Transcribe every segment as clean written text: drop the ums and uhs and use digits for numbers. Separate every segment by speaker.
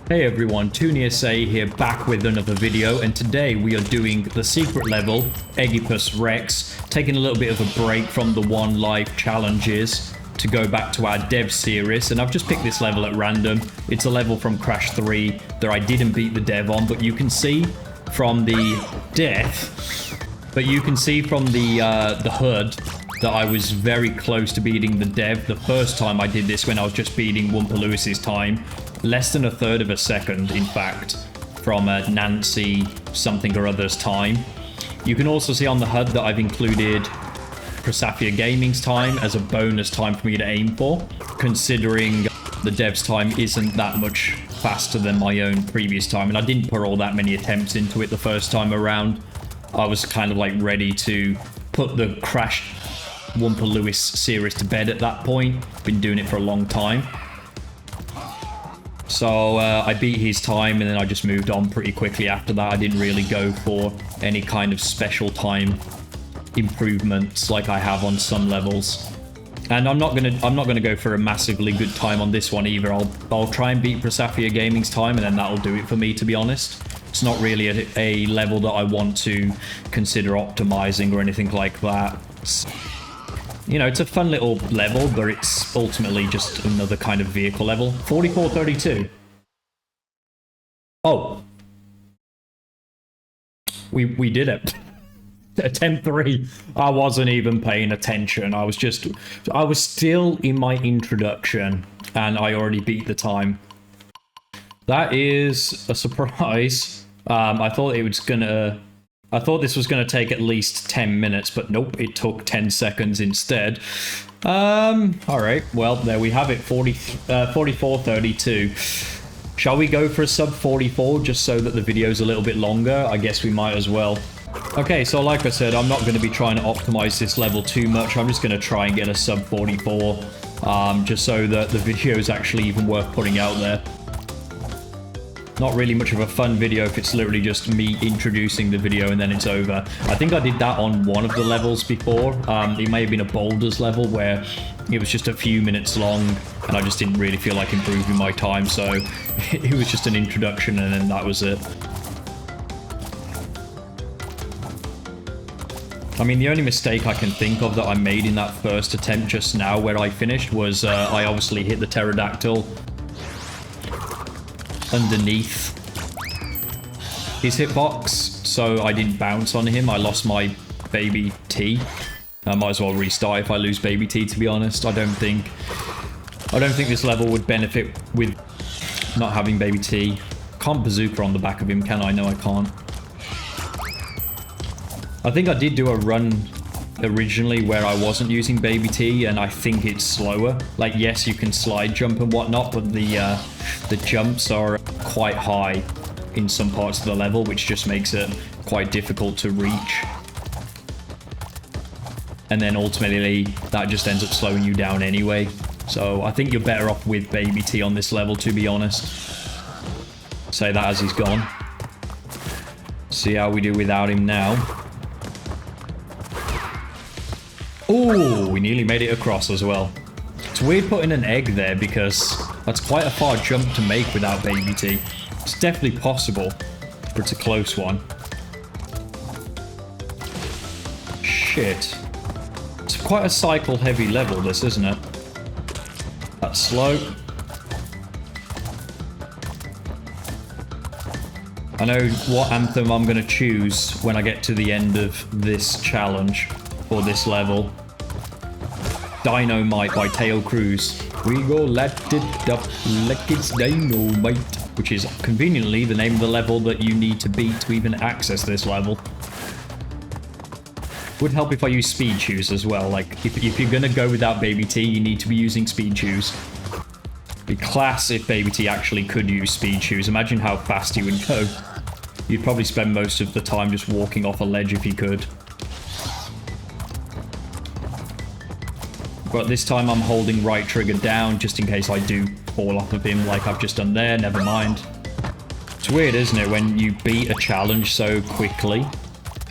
Speaker 1: Hey everyone, TooneySA here, back with another video, and today we are doing the secret level, Eggipus Rex, taking a little bit of a break from the one life challenges to go back to our dev series, and I've just picked this level at random. It's a level from Crash 3 that I didn't beat the dev on, but you can see from the HUD that I was very close to beating the dev the first time I did this, when I was just beating Wumpa Lewis's time. Less than a third of a second, in fact, from Nancy something or other's time. You can also see on the HUD that I've included Prosafia Gaming's time as a bonus time for me to aim for, considering the dev's time isn't that much faster than my own previous time, and I didn't put all that many attempts into it the first time around. I was kind of like ready to put the Crash Wumpa Lewis series to bed at that point. Been doing it for a long time. So I beat his time, and then I just moved on pretty quickly after that. I didn't really go for any kind of special time improvements like I have on some levels. And I'm not gonna go for a massively good time on this one either. I'll try and beat Prosafia Gaming's time, and then that'll do it for me, to be honest. It's not really a level that I want to consider optimizing or anything like that. You know, it's a fun little level, but it's ultimately just another kind of vehicle level. 4432. Oh. We did it. Attempt 3. I wasn't even paying attention. I was still in my introduction, and I already beat the time. That is a surprise. I thought this was going to take at least 10 minutes, but nope, it took 10 seconds instead. Alright, well, there we have it, 4432. Shall we go for a sub 44, just so that the video's a little bit longer? I guess we might as well. Okay, so like I said, I'm not going to be trying to optimize this level too much. I'm just going to try and get a sub 44, just so that the video is actually even worth putting out there. Not really much of a fun video if it's literally just me introducing the video and then it's over. I think I did that on one of the levels before. It may have been a boulders level where it was just a few minutes long and I just didn't really feel like improving my time, so it was just an introduction and then that was it. I mean, the only mistake I can think of that I made in that first attempt just now where I finished was I obviously hit the pterodactyl underneath his hitbox, so I didn't bounce on him. I lost my baby T. I might as well restart if I lose baby T, to be honest. I don't think this level would benefit with not having baby T. Can't bazooka on the back of him, can I? No, I can't. I think I did do a run originally where I wasn't using baby T, and I think it's slower. Like, yes, you can slide jump and whatnot, but the jumps are quite high in some parts of the level, which just makes it quite difficult to reach. And then ultimately, that just ends up slowing you down anyway. So I think you're better off with baby T on this level, to be honest. Say that as he's gone. See how we do without him now. Oh, we nearly made it across as well. It's weird putting an egg there because that's quite a far jump to make without baby T. It's definitely possible, but it's a close one. Shit. It's quite a cycle heavy level, this, isn't it? That's slow. I know what anthem I'm going to choose when I get to the end of this challenge. For this level. Dynamite by Tail Cruise. We go let it up like it's dynamite. Which is conveniently the name of the level that you need to beat to even access this level. Would help if I use speed shoes as well. Like, if you're gonna go without baby T, you need to be using speed shoes. Be class if baby T actually could use speed shoes. Imagine how fast he would go. You'd probably spend most of the time just walking off a ledge if he could. But this time I'm holding right trigger down just in case I do fall off of him like I've just done there. Never mind. It's weird, isn't it, when you beat a challenge so quickly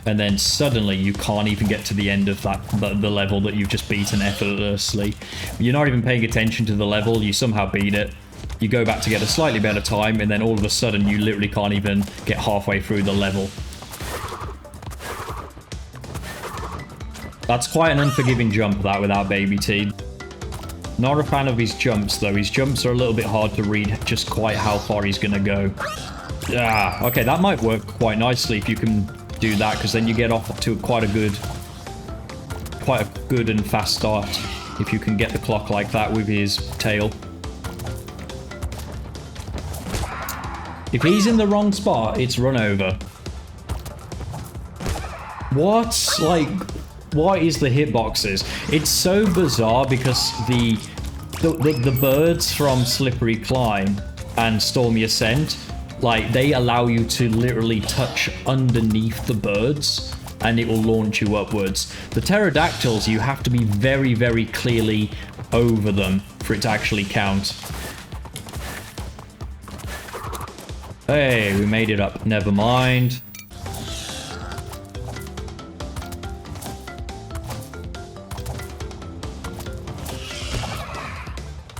Speaker 1: and then suddenly you can't even get to the end of the level that you've just beaten effortlessly. You're not even paying attention to the level, you somehow beat it. You go back to get a slightly better time, and then all of a sudden you literally can't even get halfway through the level. That's quite an unforgiving jump, that, without Baby T. Not a fan of his jumps, though. His jumps are a little bit hard to read just quite how far he's going to go. Ah, okay, that might work quite nicely if you can do that, because then you get off to quite a good and fast start if you can get the clock like that with his tail. If he's in the wrong spot, it's run over. What? Like, what is the hitboxes? It's so bizarre because the birds from Slippery Climb and Stormy Ascent, like, they allow you to literally touch underneath the birds and it will launch you upwards. The pterodactyls, you have to be very, very clearly over them for it to actually count. Hey, we made it up. Never mind.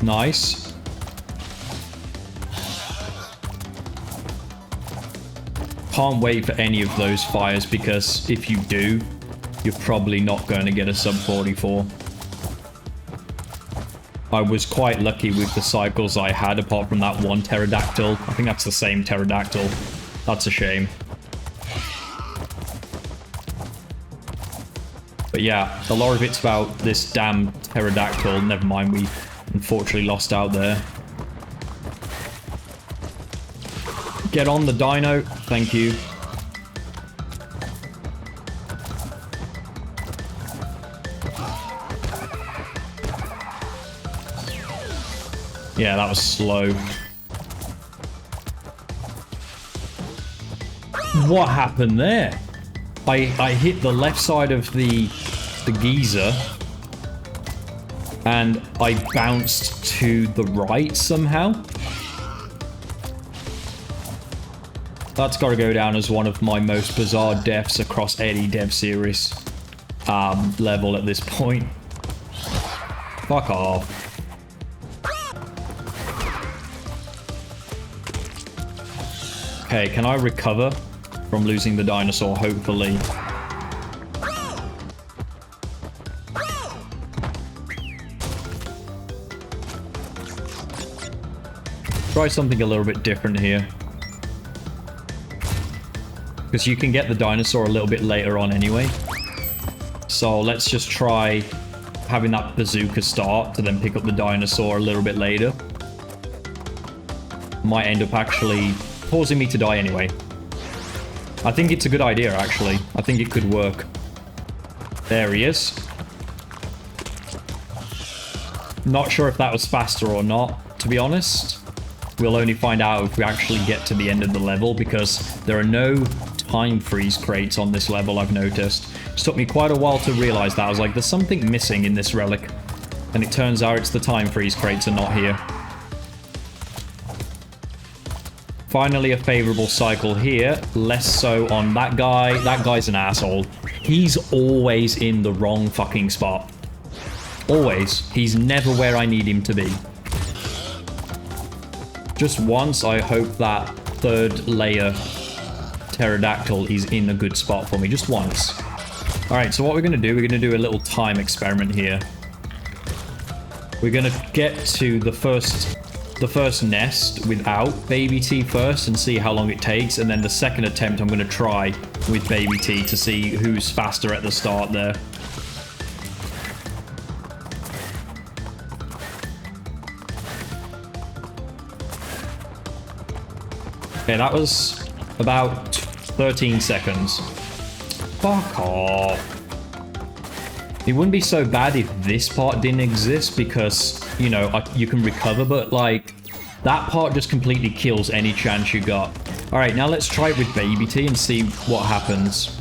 Speaker 1: Nice. Can't wait for any of those fires, because if you do, you're probably not going to get a sub 44. I was quite lucky with the cycles I had, apart from that one pterodactyl. I think that's the same pterodactyl. That's a shame. But yeah, a lot of it's about this damn pterodactyl. Never mind, we unfortunately lost out there. Get on the dino. Thank you. Yeah, that was slow. What happened there? I hit the left side of the geyser and I bounced to the right somehow. That's got to go down as one of my most bizarre deaths across any dev series level at this point. Fuck off. Okay, can I recover from losing the dinosaur, hopefully? Try something a little bit different here. Because you can get the dinosaur a little bit later on anyway. So let's just try having that bazooka start to then pick up the dinosaur a little bit later. Might end up actually causing me to die anyway. I think it's a good idea, actually. I think it could work. There he is. Not sure if that was faster or not, to be honest. We'll only find out if we actually get to the end of the level, because there are no time freeze crates on this level, I've noticed. It took me quite a while to realize that. I was like, there's something missing in this relic. And it turns out it's the time freeze crates are not here. Finally, a favorable cycle here. Less so on that guy. That guy's an asshole. He's always in the wrong fucking spot. Always. He's never where I need him to be. Just once, I hope that third layer pterodactyl is in a good spot for me. Just once. Alright, so what we're going to do, we're going to do a little time experiment here. We're going to get to the first nest without Baby T first and see how long it takes. And then the second attempt, I'm going to try with Baby T to see who's faster at the start there. Okay, that was about 13 seconds. Fuck off. It wouldn't be so bad if this part didn't exist because, you know, you can recover, but, like, that part just completely kills any chance you got. Alright, now let's try it with Baby T and see what happens.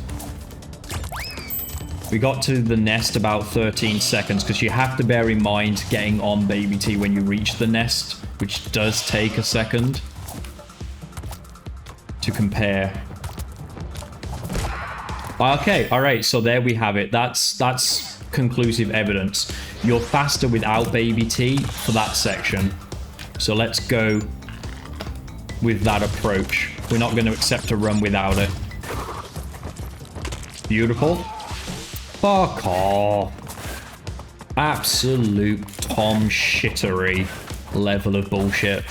Speaker 1: We got to the nest about 13 seconds because you have to bear in mind getting on Baby T when you reach the nest, which does take a second to compare. Okay, alright, so there we have it. That's conclusive evidence. You're faster without Baby T for that section. So let's go with that approach. We're not going to accept a run without it. Beautiful. Fuck off. Absolute Tom shittery level of bullshit.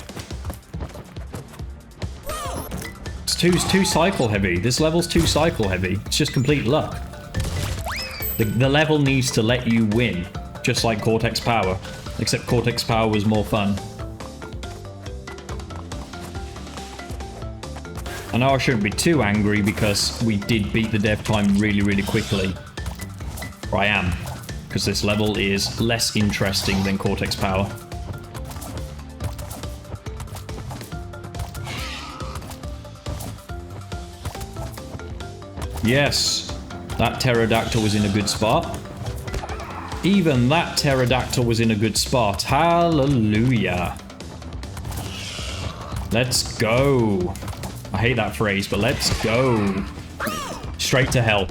Speaker 1: It's too cycle heavy. This level's too cycle heavy. It's just complete luck. The level needs to let you win, just like Cortex Power. Except Cortex Power was more fun. I know I shouldn't be too angry because we did beat the dev time really, really quickly. Or I am. Because this level is less interesting than Cortex Power. Yes, that pterodactyl was in a good spot. Even that pterodactyl was in a good spot. Hallelujah. Let's go. I hate that phrase, but let's go. Straight to hell.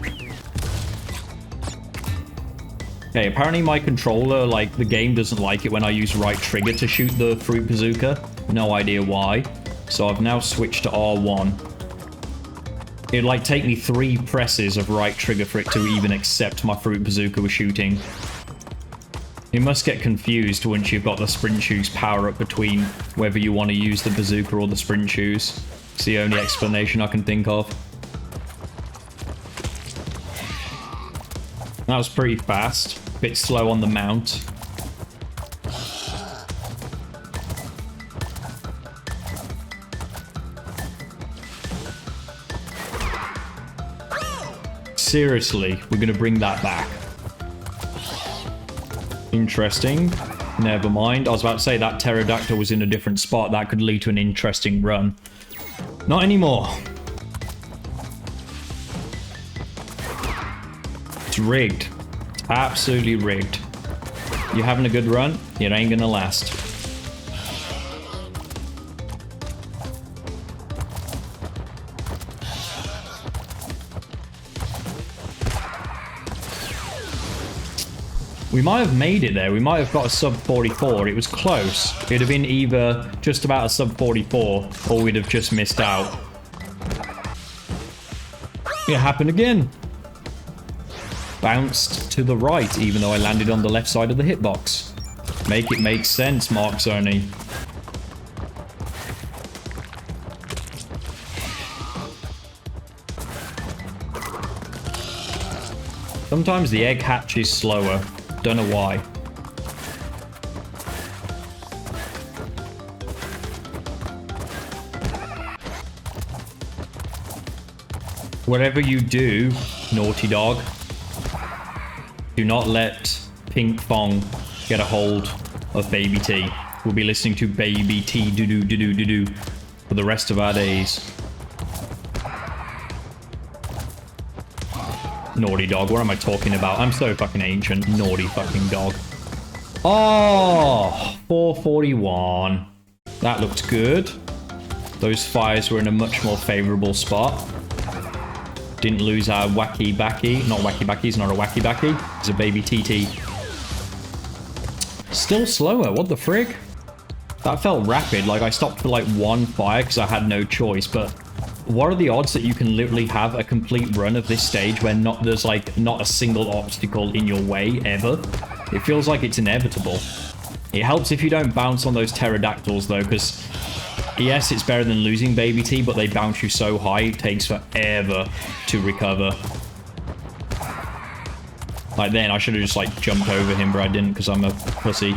Speaker 1: Okay, apparently my controller, like, the game doesn't like it when I use right trigger to shoot the fruit bazooka. No idea why. So I've now switched to R1. It'd, like, take me 3 presses of right trigger for it to even accept my fruit bazooka was shooting. You must get confused once you've got the sprint shoes power up between whether you want to use the bazooka or the sprint shoes. It's the only explanation I can think of. That was pretty fast. Bit slow on the mount. Seriously, we're going to bring that back. Interesting. Never mind. I was about to say that pterodactyl was in a different spot. That could lead to an interesting run. Not anymore. It's rigged. It's absolutely rigged. You having a good run? It ain't gonna last. We might have made it there. We might have got a sub 44. It was close. It'd have been either just about a sub 44 or we'd have just missed out. It happened again. Bounced to the right, even though I landed on the left side of the hitbox. Make it make sense, Mark Sony. Sometimes the egg hatches slower. Don't know why. Whatever you do, Naughty Dog, do not let Pink Fong get a hold of Baby T. We'll be listening to Baby T do-do-do-do-do-do for the rest of our days. Naughty Dog, what am I talking about? I'm so fucking ancient. Naughty fucking dog. Oh, 441. That looked good. Those fires were in a much more favorable spot. Didn't lose our wacky backy. Not wacky backy, it's not a wacky backy. It's a baby TT. Still slower, what the frig? That felt rapid. Like I stopped for like 1 fire because I had no choice, but what are the odds that you can literally have a complete run of this stage where there's like not a single obstacle in your way ever? It feels like it's inevitable. It helps if you don't bounce on those pterodactyls though, because yes, it's better than losing Baby T, but they bounce you so high it takes forever to recover. Like then I should have just like jumped over him, but I didn't because I'm a pussy.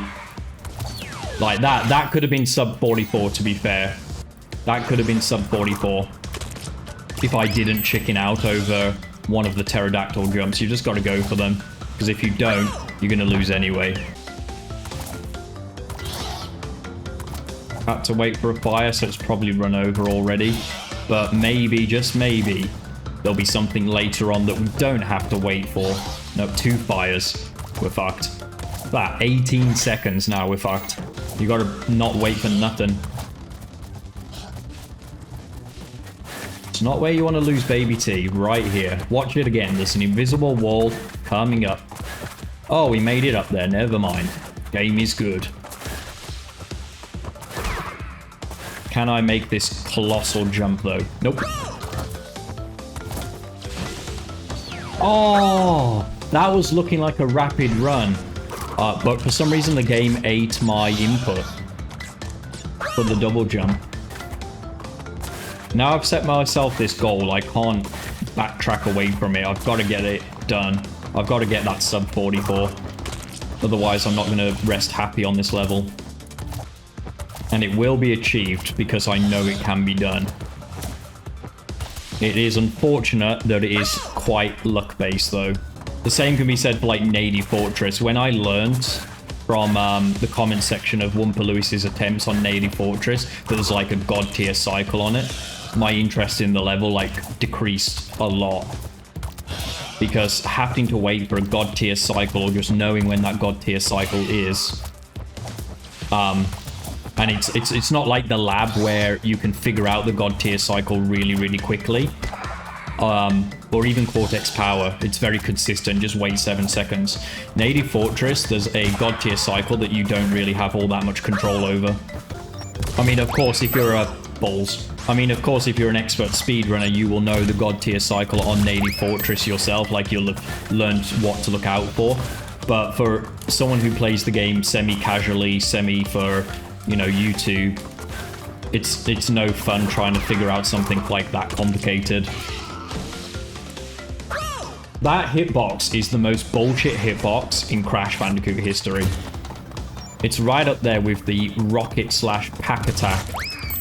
Speaker 1: Like that could have been sub 44 to be fair. That could have been sub 44. If I didn't chicken out over one of the pterodactyl jumps. You just got to go for them. Because if you don't, you're going to lose anyway. Had to wait for a fire, so it's probably run over already. But maybe, just maybe, there'll be something later on that we don't have to wait for. Nope, 2 fires. We're fucked. That, 18 seconds now, we're fucked. You got to not wait for nothing. It's not where you want to lose Baby T, right here. Watch it again. There's an invisible wall coming up. Oh, we made it up there. Never mind. Game is good. Can I make this colossal jump, though? Nope. Oh, that was looking like a rapid run. But for some reason, the game ate my input for the double jump. Now I've set myself this goal. I can't backtrack away from it. I've got to get it done. I've got to get that sub 44. Otherwise, I'm not going to rest happy on this level. And it will be achieved because I know it can be done. It is unfortunate that it is quite luck-based, though. The same can be said for, like, Nady Fortress. When I learned from the comment section of Wumpa Lewis's attempts on Nady Fortress that there's, like, a god-tier cycle on it, my interest in the level, like, decreased a lot. Because having to wait for a god-tier cycle or just knowing when that god-tier cycle is... And it's not like the lab where you can figure out the god tier cycle really, really quickly. Or even Cortex Power. It's very consistent. Just wait 7 seconds. Nady Fortress, there's a god tier cycle that you don't really have all that much control over. I mean, of course, if you're of course, if you're an expert speedrunner, you will know the god tier cycle on Nady Fortress yourself. Like, you'll have learned what to look out for. But for someone who plays the game semi-casually, for... you know, YouTube, it's no fun trying to figure out something like that complicated. That hitbox is the most bullshit hitbox in Crash Bandicoot history. It's right up there with the rocket/pack attack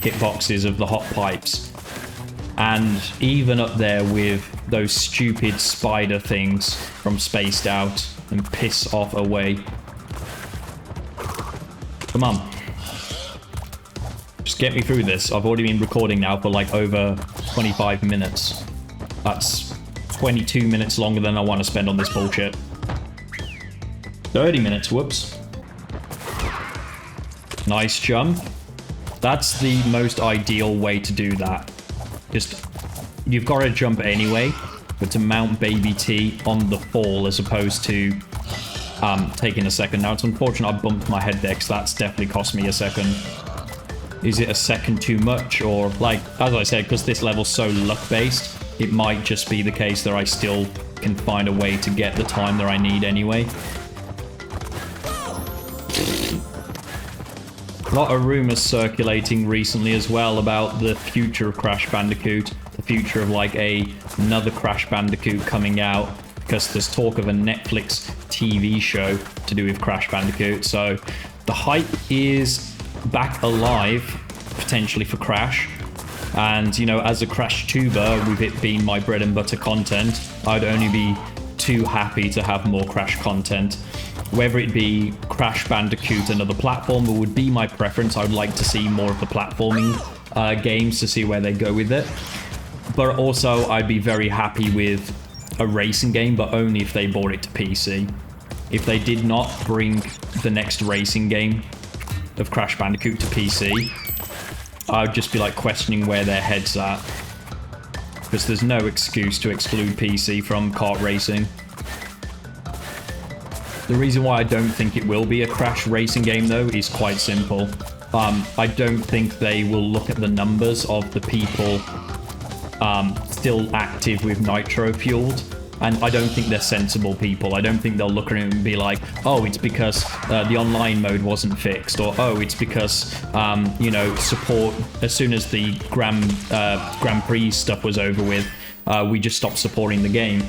Speaker 1: hitboxes of the hot pipes. And even up there with those stupid spider things from Spaced Out and Piss Off Away. Come on. Just get me through this. I've already been recording now for like over 25 minutes. That's 22 minutes longer than I want to spend on this bullshit. 30 minutes, whoops. Nice jump. That's the most ideal way to do that. Just, you've got to jump anyway, but to mount Baby T on the fall as opposed to taking a second. Now, it's unfortunate I bumped my head there because that's definitely cost me a second. Is it a second too much? Or, like, as I said, because this level's so luck-based, it might just be the case that I still can find a way to get the time that I need anyway. A lot of rumors circulating recently as well about the future of Crash Bandicoot. The future of, like, another Crash Bandicoot coming out. Because there's talk of a Netflix TV show to do with Crash Bandicoot. So, the hype is back alive, potentially, for Crash. And, you know, as a Crash tuber, with it being my bread and butter content, I'd only be too happy to have more Crash content. Whether it be Crash Bandicoot, another platformer, would be my preference. I would like to see more of the platforming games to see where they go with it. But also, I'd be very happy with a racing game, but only if they brought it to PC. If they did not bring the next racing game of Crash Bandicoot to PC, I would just be like questioning where their head's at. Because there's no excuse to exclude PC from kart racing. The reason why I don't think it will be a Crash racing game, though, is quite simple. I don't think they will look at the numbers of the people still active with Nitro Fueled. And I don't think they're sensible people. I don't think they'll look at it and be like, oh, it's because the online mode wasn't fixed. Or, oh, it's because, you know, support, as soon as the Grand Prix stuff was over with, we just stopped supporting the game.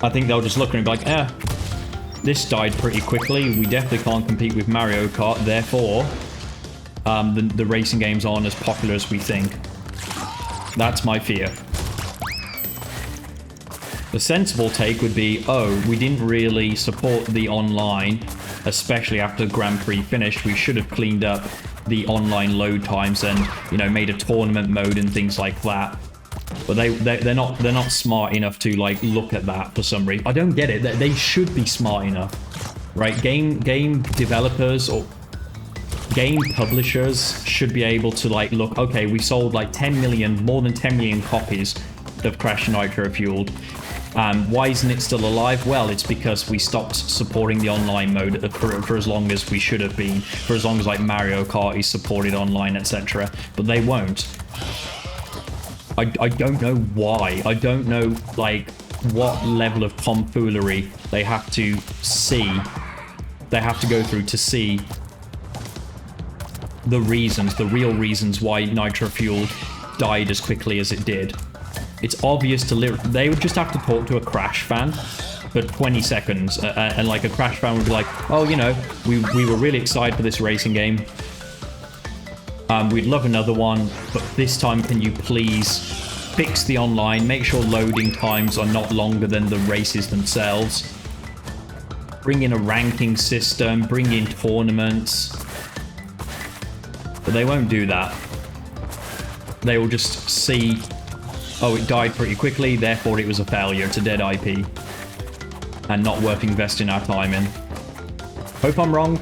Speaker 1: I think they'll just look at it and be like, this died pretty quickly. We definitely can't compete with Mario Kart. Therefore, the racing games aren't as popular as we think. That's my fear. The sensible take would be, oh, we didn't really support the online, especially after Grand Prix finished. We should have cleaned up the online load times and, you know, made a tournament mode and things like that. But they're not smart enough to, like, look at that for some reason. I don't get it. They should be smart enough, right? Game developers or game publishers should be able to, like, look, okay, we sold like 10 million, more than 10 million copies of Crash Nitro Fueled. Why isn't it still alive? Well, it's because we stopped supporting the online mode for as long as we should have been, for as long as like Mario Kart is supported online, etc. But they won't. I don't know why. I don't know like what level of tomfoolery they have to see. They have to go through to see the reasons, the real reasons why Nitro Fueled died as quickly as it did. It's obvious to they would just have to talk to a Crash fan for 20 seconds and like a Crash fan would be like, oh, you know, we were really excited for this racing game. We'd love another one, but this time can you please fix the online, make sure loading times are not longer than the races themselves. Bring in a ranking system, bring in tournaments. But they won't do that. They will just see, oh, it died pretty quickly, therefore it was a failure, it's a dead IP. And not worth investing our time in. Hope I'm wrong,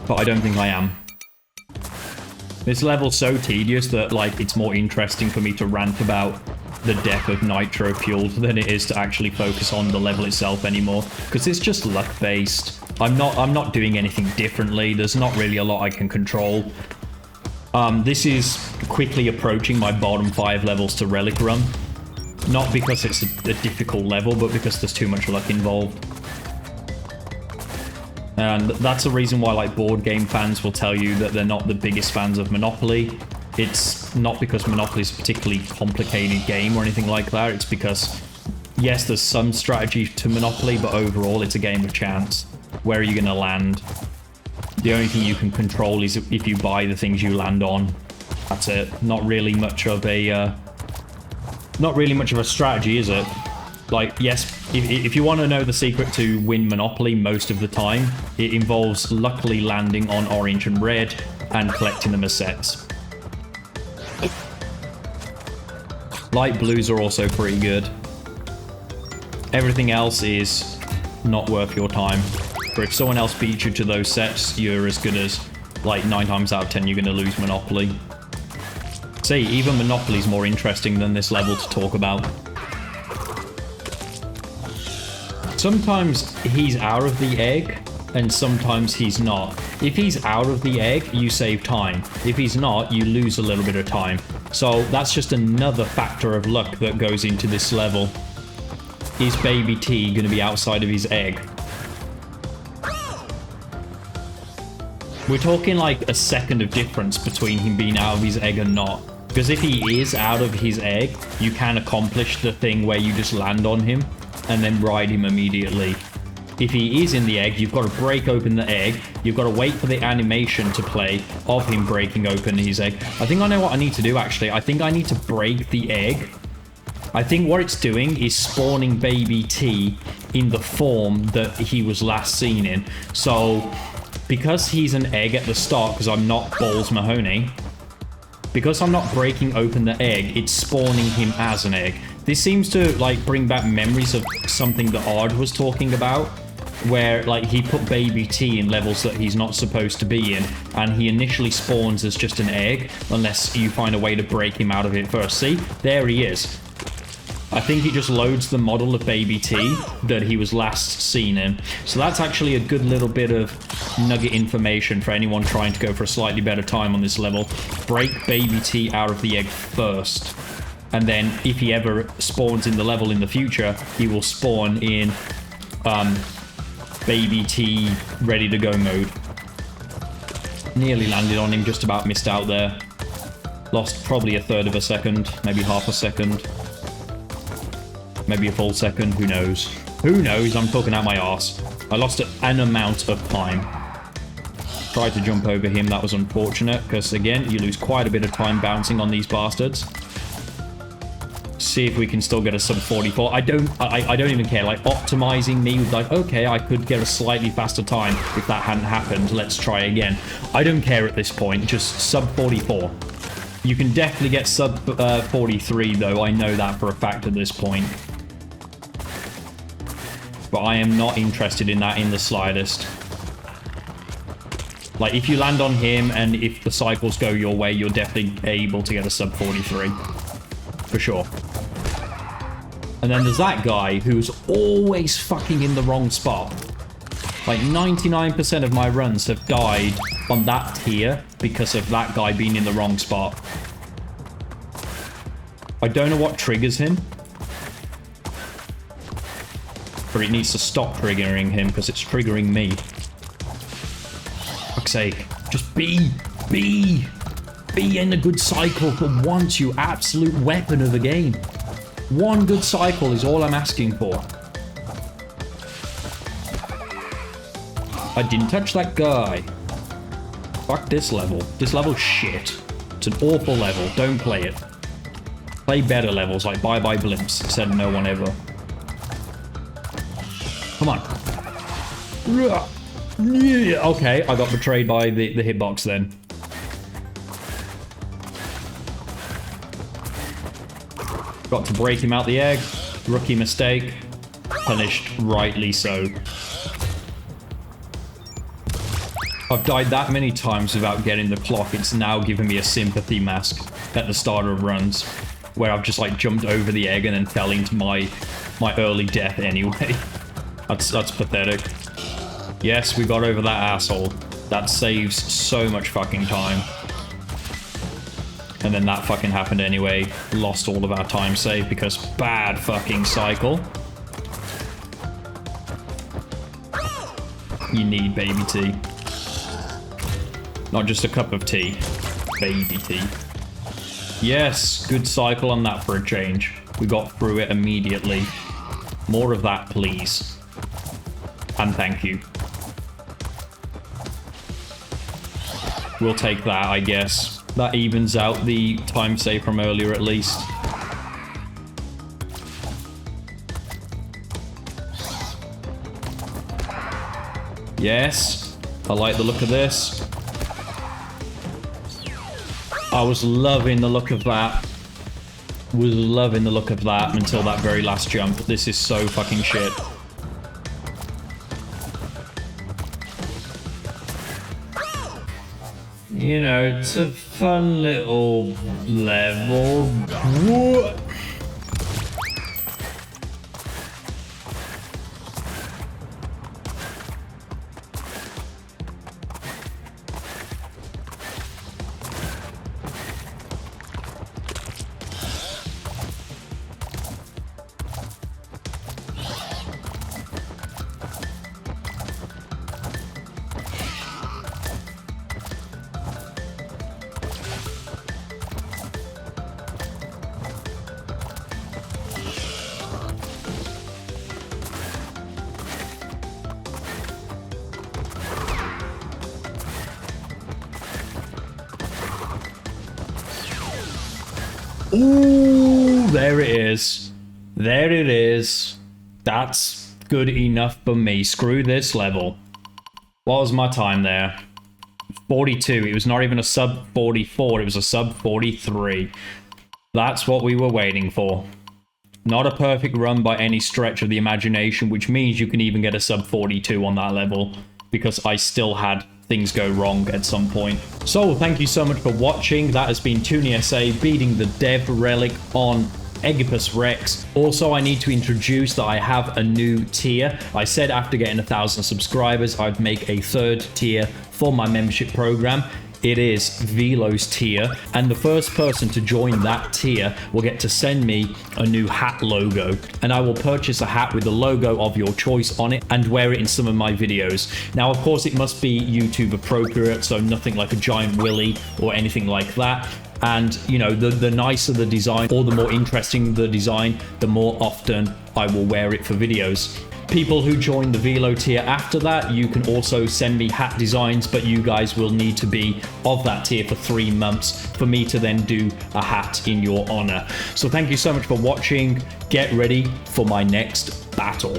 Speaker 1: but I don't think I am. This level's so tedious that, like, it's more interesting for me to rant about the death of Nitro Fueled than it is to actually focus on the level itself anymore. Because it's just luck-based. I'm not doing anything differently. There's not really a lot I can control. This is quickly approaching my bottom 5 levels to Relic Run. Not because it's a difficult level, but because there's too much luck involved. And that's the reason why, like, board game fans will tell you that they're not the biggest fans of Monopoly. It's not because Monopoly is a particularly complicated game or anything like that. It's because, yes, there's some strategy to Monopoly, but overall it's a game of chance. Where are you going to land? The only thing you can control is if you buy the things you land on. That's it. Not really much of a strategy, is it? Like, yes, if you want to know the secret to win Monopoly most of the time, it involves luckily landing on orange and red and collecting them as sets. Light blues are also pretty good. Everything else is not worth your time. But if someone else beats you to those sets, you're as good as, like, 9 times out of 10 you're going to lose Monopoly. See, even Monopoly's more interesting than this level to talk about. Sometimes he's out of the egg, and sometimes he's not. If he's out of the egg, you save time. If he's not, you lose a little bit of time. So that's just another factor of luck that goes into this level. Is Baby T going to be outside of his egg? We're talking like a second of difference between him being out of his egg and not. Because if he is out of his egg, you can accomplish the thing where you just land on him and then ride him immediately. If he is in the egg, you've got to break open the egg. You've got to wait for the animation to play of him breaking open his egg. I think I know what I need to do, actually. I think I need to break the egg. I think what it's doing is spawning Baby T in the form that he was last seen in. So, because he's an egg at the start, because I'm not Balls Mahoney, because I'm not breaking open the egg, it's spawning him as an egg. This seems to, like, bring back memories of something that Ard was talking about, where, like, he put Baby T in levels that he's not supposed to be in, and he initially spawns as just an egg, unless you find a way to break him out of it first. See? There he is. I think he just loads the model of Baby T that he was last seen in. So that's actually a good little bit of nugget information for anyone trying to go for a slightly better time on this level. Break Baby T out of the egg first. And then if he ever spawns in the level in the future, he will spawn in Baby T ready to go mode. Nearly landed on him, just about missed out there. Lost probably a third of a second, maybe half a second. Maybe a full second, who knows? Who knows? I'm talking out my arse. I lost an amount of time. Tried to jump over him, that was unfortunate, because again, you lose quite a bit of time bouncing on these bastards. See if we can still get a sub 44. I don't even care. Like, optimizing me with, like, okay, I could get a slightly faster time if that hadn't happened. Let's try again. I don't care at this point. Just sub 44. You can definitely get sub 43, though. I know that for a fact at this point. But I am not interested in that in the slightest. Like, if you land on him and if the cycles go your way, you're definitely able to get a sub 43. For sure. And then there's that guy who's always fucking in the wrong spot. Like 99% of my runs have died on that tier because of that guy being in the wrong spot. I don't know what triggers him. But it needs to stop triggering him because it's triggering me. Fuck's sake. Just be in a good cycle for once, you absolute weapon of the game. One good cycle is all I'm asking for. I didn't touch that guy. Fuck this level. This level's shit. It's an awful level. Don't play it. Play better levels like Bye Bye Blimps, said no one ever. Come on. Okay, I got betrayed by the hitbox then. Got to break him out the egg. Rookie mistake. Punished rightly so. I've died that many times without getting the clock. It's now giving me a sympathy mask at the start of runs, where I've just like jumped over the egg and then fell into my early death anyway. That's pathetic. Yes, we got over that asshole. That saves so much fucking time. And then that fucking happened anyway. Lost all of our time saved because bad fucking cycle. You need baby tea. Not just a cup of tea. Baby tea. Yes, good cycle on that for a change. We got through it immediately. More of that, please. And thank you. We'll take that, I guess. That evens out the time save from earlier at least. Yes. I like the look of this. I was loving the look of that. Was loving the look of that until that very last jump. This is so fucking shit. You know, it's a fun little level. What? Ooh, there it is. There it is. That's good enough for me. Screw this level. What was my time there? 42. It was not even a sub 44. It was a sub 43. That's what we were waiting for. Not a perfect run by any stretch of the imagination, which means you can even get a sub 42 on that level, because I still had things go wrong at some point. So thank you so much for watching. That has been TooneySA beating the Dev Relic on Eggipus Rex. Also, I need to introduce that I have a new tier. I said after getting 1,000 subscribers, I'd make a third tier for my membership program. It is Velo's tier, and the first person to join that tier will get to send me a new hat logo, and I will purchase a hat with the logo of your choice on it and wear it in some of my videos. Now, of course, it must be YouTube appropriate, so nothing like a giant willy or anything like that. And, you know, the nicer the design or the more interesting the design, the more often I will wear it for videos. People who join the Velo tier after that, you can also send me hat designs, but you guys will need to be of that tier for 3 months for me to then do a hat in your honor. So thank you so much for watching. Get ready for my next battle.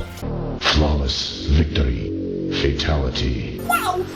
Speaker 2: Flawless victory. Fatality.
Speaker 3: Wow!